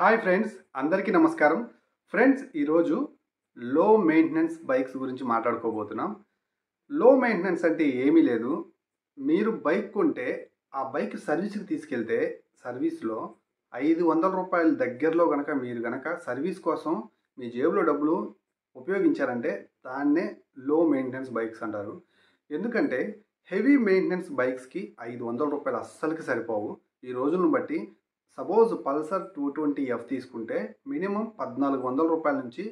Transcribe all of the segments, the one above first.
Hi friends, అందరికీ నమస్కారం. Friends, ఈరోజు లో మెయింటెనెన్స్ బైక్స్ గురించి మాట్లాడుకోబోతున్నాం. లో మెయింటెనెన్స్ అంటే ఏమీ లేదు. మీరు బైక్ కొంటే ఆ బైక్ సర్వీస్కి తీసుకెళ్తే సర్వీస్లో రూ. 500 దగ్గరలో మీరు గనక సర్వీస్ కోసం మీ జేబులో డబ్బులు ఉపయోగించారంటే దాన్నే లో మెయింటెనెన్స్ బైక్స్ అంటారు. ఎందుకంటే హెవీ మెయింటెనెన్స్ బైక్స్కి రూ. 500 అస్సలకి సరిపోవు. ఈ రోజులను బట్టి సపోజ్ పల్సర్ 220F తీసుకుంటే మినిమం రూ. 1400 నుంచి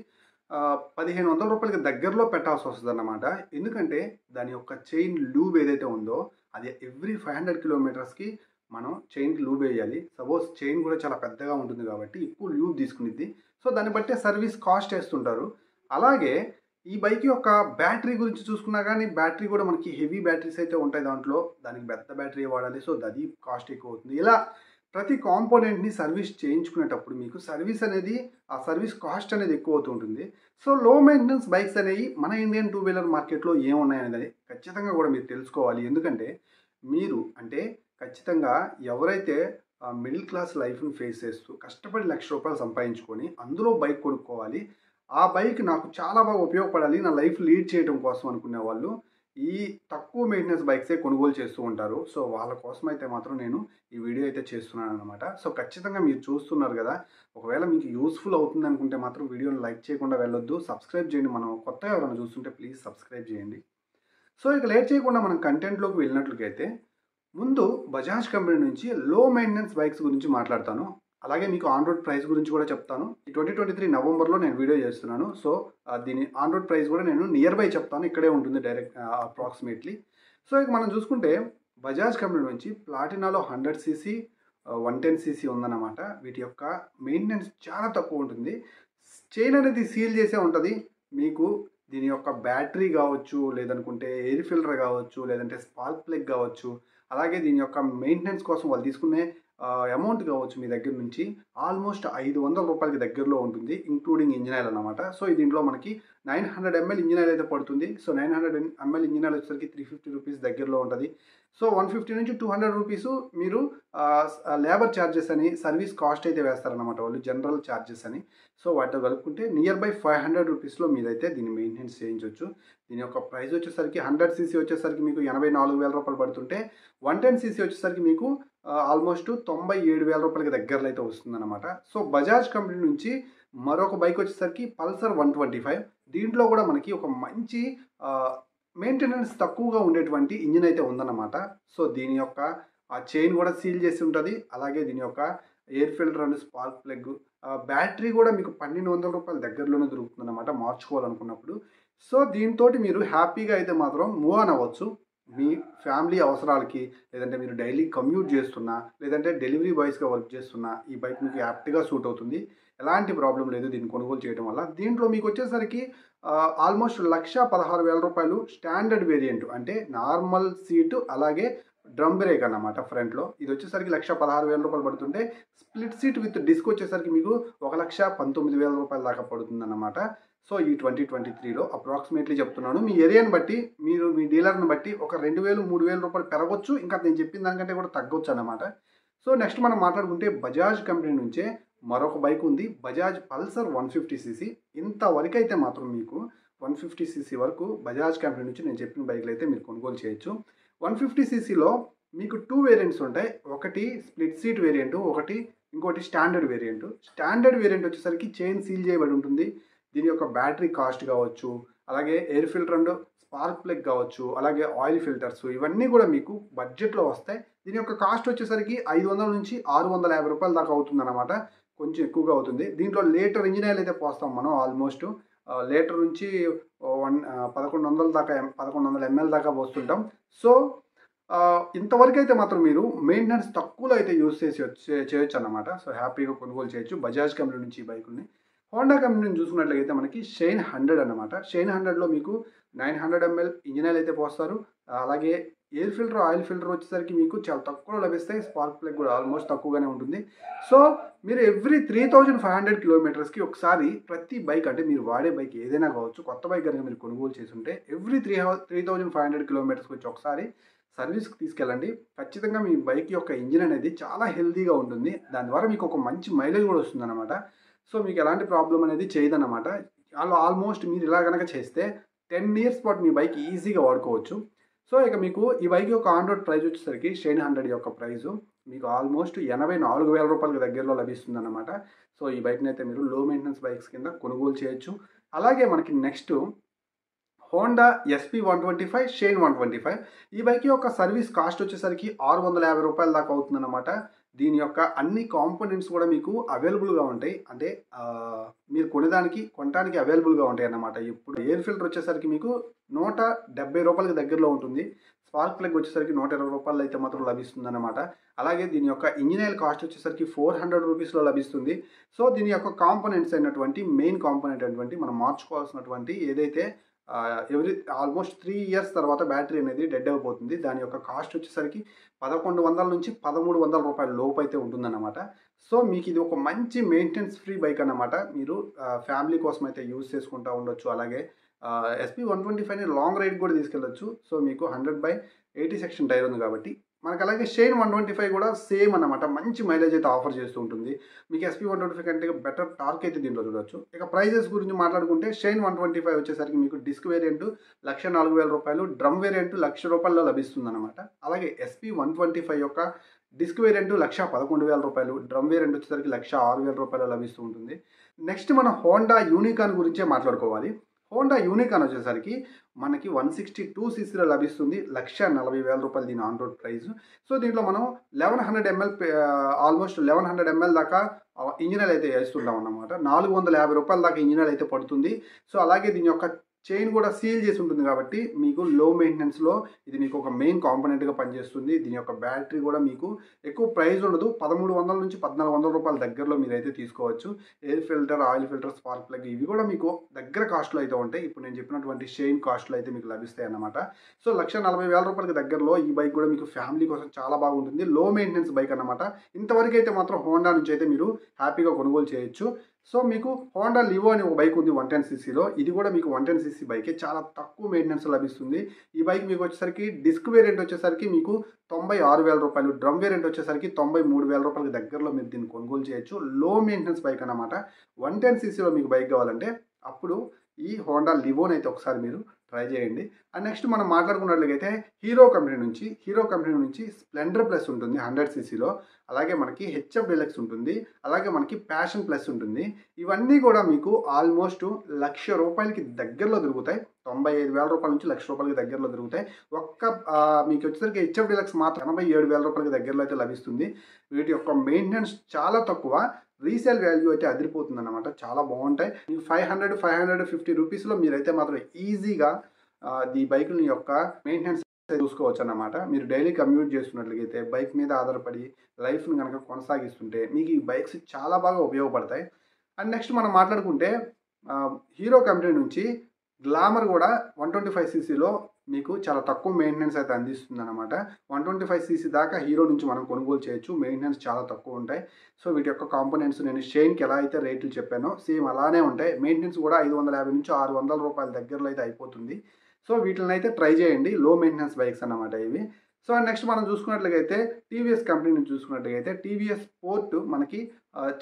రూ. 1500 దగ్గరలో పెట్టాల్సి వస్తుంది అన్నమాట. ఎందుకంటే దాని యొక్క చైన్ లూబ్ ఏదైతే ఉందో అది ఎవ్రీ 500 కిలోమీటర్స్కి మనం చైన్కి లూబ్ వేయాలి. సపోజ్ చైన్ కూడా చాలా పెద్దగా ఉంటుంది కాబట్టి ఎక్కువ లూబ్ తీసుకునిద్ది. సో దాన్ని బట్టే సర్వీస్ కాస్ట్ వేస్తుంటారు. అలాగే ఈ బైక్ యొక్క బ్యాటరీ గురించి చూసుకున్నా కానీ బ్యాటరీ కూడా మనకి హెవీ బ్యాటరీస్ అయితే ఉంటాయి దాంట్లో. దానికి పెద్ద బ్యాటరీ వాడాలి. సో అది కాస్ట్ ఎక్కువ అవుతుంది. ఇలా ప్రతి కాంపోనెంట్ని సర్వీస్ చేయించుకునేటప్పుడు మీకు సర్వీస్ అనేది ఆ సర్వీస్ కాస్ట్ అనేది ఎక్కువ అవుతూ ఉంటుంది. సో లో మెయింటెనెన్స్ బైక్స్ అనేవి మన ఇండియన్ టూ వీలర్ మార్కెట్లో ఏమున్నాయనేది ఖచ్చితంగా కూడా మీరు తెలుసుకోవాలి. ఎందుకంటే మీరు ఖచ్చితంగా ఎవరైతే మిడిల్ క్లాస్ లైఫ్ని ఫేస్ చేస్తూ కష్టపడి ₹1,00,000 సంపాదించుకొని అందులో బైక్ కొనుక్కోవాలి, ఆ బైక్ నాకు చాలా బాగా ఉపయోగపడాలి నా లైఫ్ లీడ్ చేయడం కోసం అనుకునే వాళ్ళు ఈ తక్కువ మెయింటెనెన్స్ బైక్సే కొనుగోలు చేస్తూ ఉంటారు. సో వాళ్ళ కోసం అయితే మాత్రం నేను ఈ వీడియో అయితే చేస్తున్నాను అనమాట. సో ఖచ్చితంగా మీరు చూస్తున్నారు కదా, ఒకవేళ మీకు యూస్ఫుల్ అవుతుంది అనుకుంటే మాత్రం వీడియోని లైక్ చేయకుండా వెళ్ళొద్దు, సబ్స్క్రైబ్ చేయండి. మనం కొత్తగా ఎవరైనా చూస్తుంటే ప్లీజ్ సబ్స్క్రైబ్ చేయండి. సో ఇక లేట్ చేయకుండా మనం కంటెంట్లోకి వెళ్ళినట్లయితే ముందు బజాజ్ కంపెనీ నుంచి లో మెయింటెనెన్స్ బైక్స్ గురించి మాట్లాడతాను. అలాగే మీకు ఆన్ రోడ్ ప్రైస్ గురించి కూడా చెప్తాను. ఈ 2023 నవంబర్లో నేను వీడియో చేస్తున్నాను. సో దీని ఆన్ రోడ్ ప్రైస్ కూడా నేను నియర్ బై చెప్తాను, ఇక్కడే ఉంటుంది డైరెక్ట్ అప్రాక్సిమేట్లీ. సో ఇక మనం చూసుకుంటే బజాజ్ కంపెనీ నుంచి ప్లాటినాలో 100cc 110cc ఉందన్నమాట. వీటి యొక్క మెయింటెనెన్స్ చాలా తక్కువ ఉంటుంది. చైన్ అనేది సీల్ చేసే ఉంటుంది. మీకు దీని యొక్క బ్యాటరీ కావచ్చు, లేదనుకుంటే ఎయిర్ ఫిల్టర్ కావచ్చు, లేదంటే స్పార్క్ ప్లగ్ కావచ్చు, అలాగే దీని యొక్క మెయింటెనెన్స్ కోసం వాళ్ళు తీసుకునే అమౌంట్ కావచ్చు మీ దగ్గర నుంచి ఆల్మోస్ట్ ₹500 దగ్గరలో ఉంటుంది, ఇంక్లూడింగ్ ఇంజిన్ ఆయిల్ అన్నమాట. సో దీంట్లో మనకి 900 ml ఇంజిన్ ఆయిల్ అయితే పడుతుంది. సో 900 ml ఇంజిన్ ఆయిల్ వచ్చేసరికి ₹350 దగ్గరలో ఉంటుంది. సో 150 నుంచి ₹200 మీరు లేబర్ ఛార్జెస్ అని సర్వీస్ కాస్ట్ అయితే వేస్తారనమాట వాళ్ళు, జనరల్ ఛార్జెస్ అని. సో వాటితో కలుపుకుంటే నియర్ బై ₹500 మీదైతే దీన్ని మెయింటెనెన్స్ చేయించవచ్చు. దీని యొక్క ప్రైస్ వచ్చేసరికి 100cc వచ్చేసరికి మీకు ₹84,000 పడుతుంటే 110cc వచ్చేసరికి మీకు ఆల్మోస్ట్ ₹97,000 దగ్గరలో అయితే వస్తుందన్నమాట. సో బజాజ్ కంపెనీ నుంచి మరొక బైక్ వచ్చేసరికి పల్సర్ 125. దీంట్లో కూడా మనకి ఒక మంచి మెయింటెనెన్స్ తక్కువగా ఉండేటువంటి ఇంజిన్ అయితే ఉందన్నమాట. సో దీని యొక్క ఆ చైన్ కూడా సీల్ చేసి ఉంటుంది. అలాగే దీని యొక్క air filter and spark plug, battery కూడా మీకు ₹1,200 దగ్గరలోనే దొరుకుతుందన్నమాట మార్చుకోవాలనుకున్నప్పుడు. సో దీంతో మీరు హ్యాపీగా అయితే మాత్రం మూవ్ ఆన్ అవ్వచ్చు. మీ ఫ్యామిలీ అవసరాలకి, లేదంటే మీరు డైలీ కమ్యూట్ చేస్తున్నా, లేదంటే డెలివరీ బాయ్స్గా వర్క్ చేస్తున్నా ఈ బైక్ మీకు యాప్ట్గా సూట్ అవుతుంది. ఎలాంటి ప్రాబ్లం లేదు దీన్ని కొనుగోలు చేయడం వల్ల. దీంట్లో మీకు వచ్చేసరికి ఆల్మోస్ట్ ₹1,16,000 స్టాండర్డ్ వేరియంట్, అంటే నార్మల్ సీటు అలాగే డ్రమ్ బ్రేక్ అన్నమాట ఫ్రంట్లో. ఇది వచ్చేసరికి ₹1,16,000 పడుతుంటే స్ప్లిట్ సీట్ విత్ డిస్క్ వచ్చేసరికి మీకు ₹1,19,000 దాకా పడుతుంది అన్నమాట. సో ఈ 2023లో అప్రాక్సిమేట్లీ చెప్తున్నాను. మీ ఏరియాని బట్టి, మీరు మీ డీలర్ని బట్టి ఒక ₹2,000, ₹3,000 పెరగొచ్చు, ఇంకా నేను చెప్పిన దానికంటే కూడా తగ్గొచ్చు అన్నమాట. సో నెక్స్ట్ మనం మాట్లాడుకుంటే బజాజ్ కంపెనీ నుంచే మరొక బైక్ ఉంది, బజాజ్ పల్సర్ 150cc. ఇంతవరకు అయితే మాత్రం మీకు 150cc వరకు బజాజ్ కంపెనీ నుంచి నేను చెప్పిన బైక్లు అయితే మీరు కొనుగోలు చేయొచ్చు. 150ccలో మీకు 2 వేరియంట్స్ ఉంటాయి. ఒకటి స్ప్లిట్ సీట్ వేరియంట్, ఇంకోటి స్టాండర్డ్ వేరియంట్. స్టాండర్డ్ వేరియంట్ వచ్చేసరికి చైన్ సీల్ చేయబడి ఉంటుంది. దీని యొక్క బ్యాటరీ కాస్ట్ కావచ్చు, అలాగే air filter and spark plug కావచ్చు, అలాగే ఆయిల్ ఫిల్టర్స్, ఇవన్నీ కూడా మీకు బడ్జెట్లో వస్తాయి. దీని యొక్క కాస్ట్ వచ్చేసరికి ₹500 నుంచి ₹650 దాకా అవుతుందన్నమాట. కొంచెం ఎక్కువగా అవుతుంది. దీంట్లో లీటర్ ఇంజిన్ ఆయిల్ అయితే పోస్తాం మనం. ఆల్మోస్ట్ లీటర్ నుంచి 1100 దాకా 1100 ml దాకా పోస్తుంటాం. సో ఇంతవరకు అయితే మాత్రం మీరు మెయింటెనెన్స్ తక్కువలో అయితే యూస్ చేయొచ్చు అన్నమాట. సో హ్యాపీగా కొనుగోలు చేయొచ్చు బజాజ్ కంపెనీ నుంచి ఈ బైకుల్ని. హోండా కంపెనీని చూసుకున్నట్లయితే మనకి షైన్ 100 అన్నమాట. షైన్ 100లో మీకు 900 ml ఇంజిన్ ఆయిల్ అయితే పోస్తారు. అలాగే ఎయిర్ ఫిల్టర్, ఆయిల్ ఫిల్టర్ వచ్చేసరికి మీకు చాలా తక్కువలో లభిస్తాయి. స్పార్క్ ప్లగ్ కూడా ఆల్మోస్ట్ తక్కువగానే ఉంటుంది. సో మీరు ఎవ్రీ 3,500 కిలోమీటర్స్కి ఒకసారి ప్రతి బైక్, అంటే మీరు వాడే బైక్ ఏదైనా కావచ్చు, కొత్త బైక్ కనుక మీరు కొనుగోలు చేస్తుంటే ఎవ్రీ 3,500 కిలోమీటర్స్కి వచ్చి ఒకసారి సర్వీస్కి తీసుకెళ్ళండి. ఖచ్చితంగా మీ బైక్ యొక్క ఇంజిన్ అనేది చాలా హెల్తీగా ఉంటుంది. దాని ద్వారా మీకు ఒక మంచి మైలేజ్ కూడా వస్తుందన్నమాట. సో మీకు ఎలాంటి ప్రాబ్లం అనేది చేయదన్నమాట. ఆల్మోస్ట్ మీరు ఇలా కనుక చేస్తే 10 ఇయర్స్ పాటు మీ బైక్ ఈజీగా వాడుకోవచ్చు. సో ఇక మీకు ఈ బైక్ యొక్క ఆన్ రోడ్ ప్రైస్ వచ్చేసరికి షైన్ 100 యొక్క ప్రైజు మీకు ఆల్మోస్ట్ 84,000 రూపాయలకు దగ్గరలో లభిస్తుందన్నమాట. సో ఈ బైక్ని అయితే మీరు లో మెయింటెనెన్స్ బైక్స్ కింద కొనుగోలు చేయొచ్చు. అలాగే మనకి నెక్స్ట్ హోండా ఎస్పీ 125 షైన్ 125 ఈ బైక్ యొక్క సర్వీస్ కాస్ట్ వచ్చేసరికి 650 రూపాయల దాకా అవుతుందన్నమాట. దీని యొక్క అన్ని కాంపోనెంట్స్ కూడా మీకు అవైలబుల్గా ఉంటాయి. అంటే మీరు కొనడానికి అవైలబుల్గా ఉంటాయి అన్నమాట. ఇప్పుడు ఎయిర్ ఫిల్టర్ వచ్చేసరికి మీకు 170 రూపాయలకి దగ్గరలో ఉంటుంది. స్పార్క్ ప్లగ్ వచ్చేసరికి 120 రూపాయలు అయితే మాత్రం లభిస్తుంది అనమాట. అలాగే దీని యొక్క ఇంజిన్ ఆయిల్ కాస్ట్ వచ్చేసరికి 400 రూపీస్లో లభిస్తుంది. సో దీని యొక్క కాంపోనెంట్స్ అయినటువంటి మెయిన్ కాంపోనెంట్ అయినటువంటి మనం మార్చుకోవాల్సినటువంటి ఏదైతే ఆల్మోస్ట్ 3 ఇయర్స్ తర్వాత బ్యాటరీ అనేది డెడ్ అయిపోతుంది. దాని యొక్క కాస్ట్ వచ్చేసరికి 1100 నుంచి 1300 రూపాయల లోపు అయితే ఉంటుందన్నమాట. సో మీకు ఇది ఒక మంచి మెయింటెనెన్స్ ఫ్రీ బైక్ అన్నమాట. మీరు ఫ్యామిలీ కోసం అయితే యూజ్ చేసుకుంటూ ఉండొచ్చు. అలాగే ఎస్పీ 125ని లాంగ్ రైడ్ కూడా తీసుకెళ్ళొచ్చు. సో మీకు 100/80 సెక్షన్ టైర్ ఉంది కాబట్టి మనకు. అలాగే షైన్ 125 కూడా సేమ్ అన్నమాట. మంచి మైలేజ్ అయితే ఆఫర్ చేస్తూ ఉంటుంది. మీకు ఎస్పీ 125 కంటే బెటర్ టార్క్ అయితే దీంట్లో చూడొచ్చు. ఇక ప్రైజెస్ గురించి మాట్లాడుకుంటే షైన్ 125 వచ్చేసరికి మీకు డిస్క్ వేరియంట్ 1,04,000 రూపాయలు, డ్రమ్ వేరియంట్ 1,00,000 రూపాయల్లో లభిస్తుంది అనమాట. అలాగే ఎస్పీ 125 యొక్క డిస్క్ వేరియంట్ 1,11,000 రూపాయలు, డ్రమ్ వేరియంట్ వచ్చేసరికి 1,06,000 రూపాయలు లభిస్తూ ఉంటుంది. నెక్స్ట్ మనం హోండా యూనికాన్ గురించే మాట్లాడుకోవాలి. హోండా యూనికాన్ వచ్చేసరికి మనకి 162 సీసీలో లభిస్తుంది. 1,40,000 రూపాయలు దీని ఆన్ రోడ్ ప్రైస్. సో దీంట్లో మనం 1100 ml ఆల్మోస్ట్ 1100 ml దాకా ఇంజిన్ ఆయిల్ అయితే వేస్తుంటాం అన్నమాట. 450 రూపాయల దాకా ఇంజిన్ ఆయిల్ అయితే పడుతుంది. సో అలాగే దీని యొక్క చైన్ కూడా సీల్ చేసి ఉంటుంది కాబట్టి మీకు లో మెయింటెనెన్స్లో ఇది మీకు ఒక మెయిన్ కాంపోనెంట్గా పనిచేస్తుంది. దీని యొక్క బ్యాటరీ కూడా మీకు ఎక్కువ ప్రైస్ ఉండదు. 1,300 నుంచి 1,400 రూపాయల దగ్గరలో మీరైతే తీసుకోవచ్చు. Air filter, oil filter, spark plug ఇవి కూడా మీకు దగ్గర కాస్ట్లో అయితే ఉంటాయి. ఇప్పుడు నేను చెప్పినటువంటి షైన్ కాస్ట్లో అయితే మీకు లభిస్తాయి అన్నమాట. సో 1,40,000 రూపాయలకి దగ్గరలో ఈ బైక్ కూడా మీకు ఫ్యామిలీ కోసం చాలా బాగుంటుంది. లో మెయింటెనెన్స్ బైక్ అన్నమాట. ఇంతవరకు అయితే మాత్రం హోండా నుంచి అయితే మీరు హ్యాపీగా కొనుగోలు చేయొచ్చు. సో మీకు హోండా లివో అని ఒక బైక్ ఉంది 110 సీసీలో. ఇది కూడా మీకు 110 సీసీ బైకే. చాలా తక్కువ మెయింటెనెన్స్ లభిస్తుంది. ఈ బైక్ మీకు వచ్చేసరికి డిస్క్ వేరియంట్ వచ్చేసరికి మీకు 96,000 రూపాయలు, డ్రమ్ వేరియంట్ వచ్చేసరికి 93,000 రూపాయలకి దగ్గరలో మీరు దీన్ని కొనుగోలు చేయొచ్చు. లో మెయింటెనెన్స్ బైక్ అన్నమాట. 110 సీసీలో మీకు బైక్ కావాలంటే అప్పుడు ఈ హోండా లివోని అయితే ఒకసారి మీరు ట్రై చేయండి. అండ్ నెక్స్ట్ మనం మాట్లాడుకున్నట్లయితే హీరో కంపెనీ నుంచి స్ప్లెండర్ ప్లస్ ఉంటుంది 100 సీసీలో. అలాగే మనకి హెచ్ఎఫ్ డీలక్స్ ఉంటుంది. అలాగే మనకి ప్యాషన్ ప్లస్ ఉంటుంది. ఇవన్నీ కూడా మీకు ఆల్మోస్ట్ 1,00,000 రూపాయలకి దగ్గరలో దొరుకుతాయి. 95,000 రూపాయల నుంచి 1,00,000 రూపాయలకి దగ్గరలో దొరుకుతాయి. మీకు వచ్చేసరికి హెచ్ఎఫ్ డీలక్స్ మాత్రం 87,000 రూపాయలకి దగ్గరలో అయితే లభిస్తుంది. వీటి యొక్క మెయింటెనెన్స్ చాలా తక్కువ. రీసేల్ వాల్యూ అయితే అదిరిపోతుంది అన్నమాట. చాలా బాగుంటాయి. మీకు 550 రూపీస్లో మీరైతే మాత్రం ఈజీగా ఈ బైకుల యొక్క మెయింటెనెన్స్ చూసుకోవచ్చు అన్నమాట. మీరు డైలీ కమ్యూట్ చేస్తున్నట్లయితే బైక్ మీద ఆధారపడి లైఫ్ని కనుక కొనసాగిస్తుంటే మీకు ఈ బైక్స్ చాలా బాగా ఉపయోగపడతాయి. అండ్ నెక్స్ట్ మనం మాట్లాడుకుంటే హీరో కంపెనీ నుంచి గ్లామర్ కూడా 125 సీసీలో మీకు చాలా తక్కువ మెయింటెనెన్స్ అయితే అందిస్తుంది అనమాట. 125 సీసీ దాకా హీరో నుంచి మనం కొనుగోలు చేయొచ్చు. మెయింటెనెన్స్ చాలా తక్కువ ఉంటాయి. సో వీటి యొక్క కాంపోనెంట్స్ నేను షైన్కి ఎలా అయితే రేట్లు చెప్పానో సేమ్ అలానే ఉంటాయి. మెయింటెనెన్స్ కూడా 550 నుంచి 600 రూపాయల దగ్గరలో అయితే అయిపోతుంది. సో వీటిని అయితే ట్రై చేయండి. లో మెయింటెనెన్స్ బైక్స్ అన్నమాట ఇవి. సో నెక్స్ట్ మనం చూసుకున్నట్లయితే టీవీఎస్ కంపెనీ నుంచి చూసుకున్నట్లయితే టీవీఎస్ స్పోర్ట్ మనకి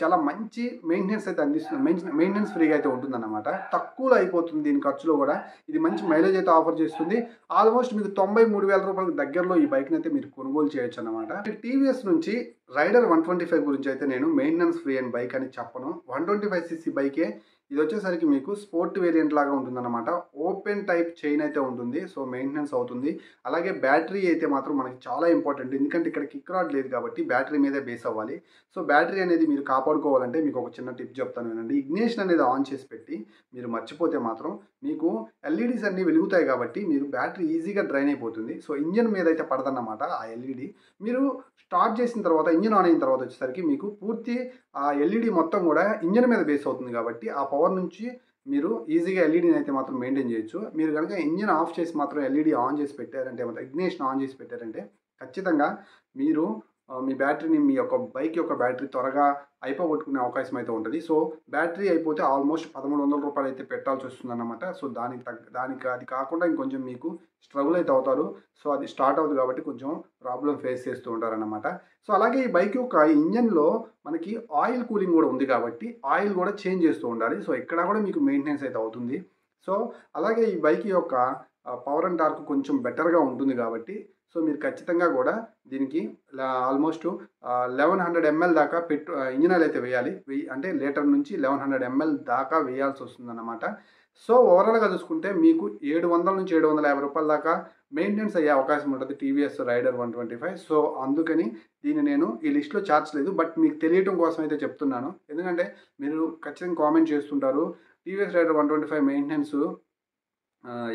చాలా మంచి మెయింటెనెన్స్ అయితే అందిస్తుంది. మెయింటెనెన్స్ ఫ్రీగా అయితే ఉంటుందన్నమాట. తక్కువలో అయిపోతుంది దీని ఖర్చులో కూడా. ఇది మంచి మైలేజ్ అయితే ఆఫర్ చేస్తుంది. ఆల్మోస్ట్ మీకు 93,000 రూపాయలకు దగ్గరలో ఈ బైక్ని అయితే మీరు కొనుగోలు చేయొచ్చు అనమాట. టీవీఎస్ నుంచి రైడర్ 125 గురించి అయితే నేను మెయింటెనెన్స్ ఫ్రీ అండ్ బైక్ అని చెప్పను. 125 సీసీ బైకే. ఇది వచ్చేసరికి మీకు స్పోర్ట్ వేరియంట్ లాగా ఉంటుందన్నమాట. ఓపెన్ టైప్ చైన్ అయితే ఉంటుంది. సో మెయింటెనెన్స్ అవుతుంది. అలాగే బ్యాటరీ అయితే మాత్రం మనకి చాలా ఇంపార్టెంట్. ఎందుకంటే ఇక్కడ కిక్ రాడ్ లేదు కాబట్టి బ్యాటరీ మీదే బేస్ అవ్వాలి. సో బ్యాటరీ అనేది మీరు కాపాడుకోవాలంటే మీకు ఒక చిన్న టిప్ చెప్తాను వినండి. ఇగ్నిషన్ అనేది ఆన్ చేసి పెట్టి మీరు మర్చిపోతే మాత్రం మీకు ఎల్ఈడీస్ అన్నీ వెలుగుతాయి కాబట్టి మీరు బ్యాటరీ ఈజీగా డ్రైన్ అయిపోతుంది. సో ఇంజన్ మీద అయితే పడదన్నమాట ఆ ఎల్ఈడీ. మీరు స్టార్ట్ చేసిన తర్వాత ఇంజన్ ఆన్ అయిన తర్వాత వచ్చేసరికి మీకు పూర్తి ఆ ఎల్ఈడీ మొత్తం కూడా ఇంజన్ మీద బేస్ అవుతుంది కాబట్టి ఆ పవర్ నుంచి మీరు ఈజీగా ఎల్ఈడీని అయితే మాత్రం మెయింటైన్ చేయొచ్చు. మీరు కనుక ఇంజన్ ఆఫ్ చేసి మాత్రం ఎల్ఈడీ ఆన్ చేసి పెట్టారంటే ఇగ్నిషన్ ఆన్ చేసి పెట్టారంటే ఖచ్చితంగా మీరు మీ బ్యాటరీని మీ యొక్క బైక్ యొక్క బ్యాటరీ త్వరగా అయిపోగొట్టుకునే అవకాశం అయితే ఉంటుంది. సో బ్యాటరీ అయిపోతే ఆల్మోస్ట్ రూ. 1,300 అయితే పెట్టాల్సి వస్తుందన్నమాట. సో దానికి అది కాకుండా ఇంకొంచెం మీకు స్ట్రగుల్ అయితే అవుతారు. సో అది స్టార్ట్ అవుతుంది కాబట్టి కొంచెం ప్రాబ్లమ్ ఫేస్ చేస్తూ ఉంటారన్నమాట. సో అలాగే ఈ బైక్ యొక్క ఇంజన్లో మనకి ఆయిల్ కూలింగ్ కూడా ఉంది కాబట్టి ఆయిల్ కూడా చేంజ్ చేస్తూ ఉండాలి. సో ఇక్కడ కూడా మీకు మెయింటెనెన్స్ అయితే అవుతుంది. సో అలాగే ఈ బైక్ యొక్క పవర్ అండ్ టార్క్ కొంచెం బెటర్గా ఉంటుంది కాబట్టి సో మీరు ఖచ్చితంగా కూడా దీనికి ఆల్మోస్ట్ 1100 ml దాకా ఇంజిన్ ఆయిల్ అయితే వేయాలి. అంటే లీటర్ నుంచి 1100 ml దాకా వేయాల్సి వస్తుందన్నమాట. సో ఓవరాల్గా చూసుకుంటే మీకు 700 నుంచి 750 రూపాయల దాకా మెయింటెనెన్స్ అయ్యే అవకాశం ఉంటుంది టీవీఎస్ రైడర్ 125. సో అందుకని దీన్ని నేను ఈ లిస్ట్లో చేర్చలేదు, బట్ మీకు తెలియటం కోసం అయితే చెప్తున్నాను. ఎందుకంటే మీరు ఖచ్చితంగా కామెంట్ చేస్తుంటారు టీవీఎస్ రైడర్ 125 మెయింటెనెన్స్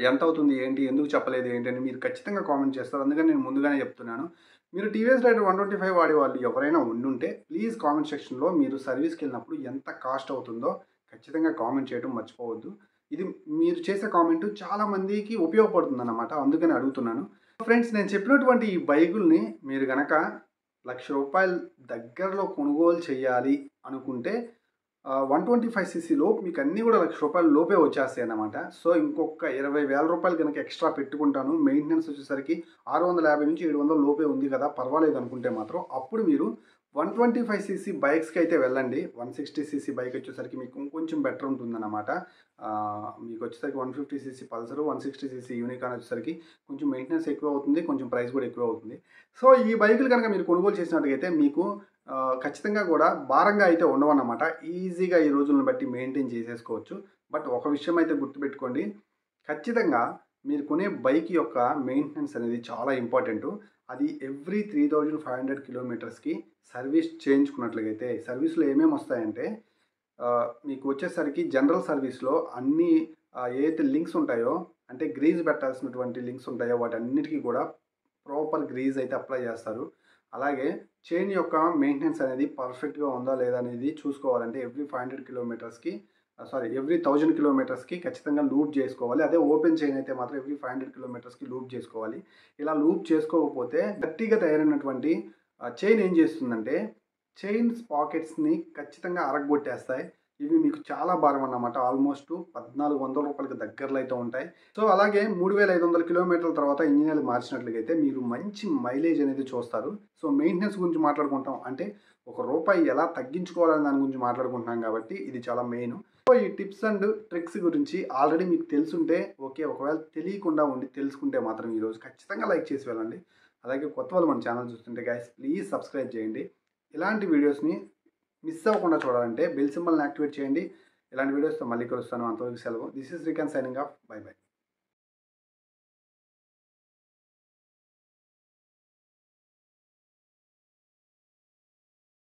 ఎంత అవుతుంది ఏంటి, ఎందుకు చెప్పలేదు ఏంటి అని మీరు ఖచ్చితంగా కామెంట్ చేస్తారు. అందుకని నేను ముందుగానే చెప్తున్నాను. మీరు టీవీఎస్ రైడర్ 125 వాడే వాళ్ళు ఎవరైనా ఉండుంటే ప్లీజ్ కామెంట్ సెక్షన్లో మీరు సర్వీస్కి వెళ్ళినప్పుడు ఎంత కాస్ట్ అవుతుందో ఖచ్చితంగా కామెంట్ చేయడం మర్చిపోవద్దు. ఇది మీరు చేసే కామెంట్ చాలామందికి ఉపయోగపడుతుంది అన్నమాట, అందుకని అడుగుతున్నాను. ఫ్రెండ్స్, నేను చెప్పినటువంటి ఈ బైకుల్ని మీరు కనుక ₹1,00,000 దగ్గరలో కొనుగోలు చేయాలి అనుకుంటే 125cc లోపు మీకు అన్నీ కూడా ₹1,00,000 లోపే వచ్చేస్తాయి అన్నమాట. సో ఇంకొక ₹20,000 కనుక ఎక్స్ట్రా పెట్టుకుంటాను, మెయింటెనెన్స్ వచ్చేసరికి 650 నుంచి 700 లోపే ఉంది కదా, పర్వాలేదు అనుకుంటే మాత్రం అప్పుడు మీరు 125cc బైక్స్కి అయితే వెళ్ళండి. 160cc బైక్ వచ్చేసరికి మీకు కొంచెం బెటర్ ఉంటుందన్నమాట. మీకు వచ్చేసరికి 150cc పల్సర్, 160cc యూనికాన్ వచ్చేసరికి కొంచెం మెయింటెనెన్స్ ఎక్కువ అవుతుంది, కొంచెం ప్రైస్ కూడా ఎక్కువ అవుతుంది. సో ఈ బైకులు కనుక మీరు కొనుగోలు చేసినట్టుగైతే మీకు ఖచ్చితంగా కూడా భారంగా అయితే ఉండవన్నమాట. ఈజీగా ఈ రోజులను బట్టి మెయింటైన్ చేసేసుకోవచ్చు. బట్ ఒక విషయం అయితే గుర్తుపెట్టుకోండి, ఖచ్చితంగా మీరు కొనే బైక్ యొక్క మెయింటెనెన్స్ అనేది చాలా ఇంపార్టెంటు. అది ఎవ్రీ 3500 కిలోమీటర్స్కి సర్వీస్ చేయించుకున్నట్లయితే సర్వీస్లో ఏమేమి వస్తాయంటే మీకు వచ్చేసరికి జనరల్ సర్వీస్లో అన్ని ఏదైతే లింక్స్ ఉంటాయో, అంటే గ్రీజ్ పెట్టాల్సినటువంటి లింక్స్ ఉంటాయో వాటన్నిటికీ కూడా ప్రాపర్ గ్రీజ్ అయితే అప్లై చేస్తారు. అలాగే చైన్ యొక్క మెయింటెనెన్స్ అనేది పర్ఫెక్ట్గా ఉందా లేదా అనేది చూసుకోవాలంటే ఎవ్రీ 1000 కిలోమీటర్స్కి ఖచ్చితంగా లూప్ చేసుకోవాలి. అదే ఓపెన్ చైన్ అయితే మాత్రం ఎవ్రీ 500 కిలోమీటర్స్కి లూప్ చేసుకోవాలి. ఇలా లూప్ చేసుకోకపోతే గట్టిగా తయారైనటువంటి చైన్ ఏం చేస్తుందంటే చైన్ పాకెట్స్ని ఖచ్చితంగా అరగొట్టేస్తాయి. ఇవి మీకు చాలా భారం అన్నమాట. ఆల్మోస్ట్ ₹1,400 దగ్గరలో అయితే ఉంటాయి. సో అలాగే 3,500 కిలోమీటర్ల తర్వాత ఇంజిన్ ఆయిల్ మార్చినట్లయితే మీరు మంచి మైలేజ్ అనేది చూస్తారు. సో మెయింటెనెన్స్ గురించి మాట్లాడుకుంటాం అంటే ₹1 ఎలా తగ్గించుకోవాలని దాని గురించి మాట్లాడుకుంటున్నాం కాబట్టి ఇది చాలా మెయిన్. సో ఈ టిప్స్ అండ్ ట్రిక్స్ గురించి ఆల్రెడీ మీకు తెలుసుంటే ఓకే, ఒకవేళ తెలియకుండా ఉండి తెలుసుకుంటే మాత్రం ఈరోజు ఖచ్చితంగా లైక్ చేసి వెళ్ళండి. అలాగే కొత్త వాళ్ళు మన ఛానల్ చూస్తుంటే గైస్ ప్లీజ్ సబ్స్క్రైబ్ చేయండి. ఇలాంటి వీడియోస్ని మిస్ అవ్వకుండా చూడాలంటే బెల్ సింబల్ని యాక్టివేట్ చేయండి. ఇలాంటి వీడియోస్తో మళ్ళీ కలుస్తాను. అంతవరకు సెలవు. This is Srikanth signing off. By by.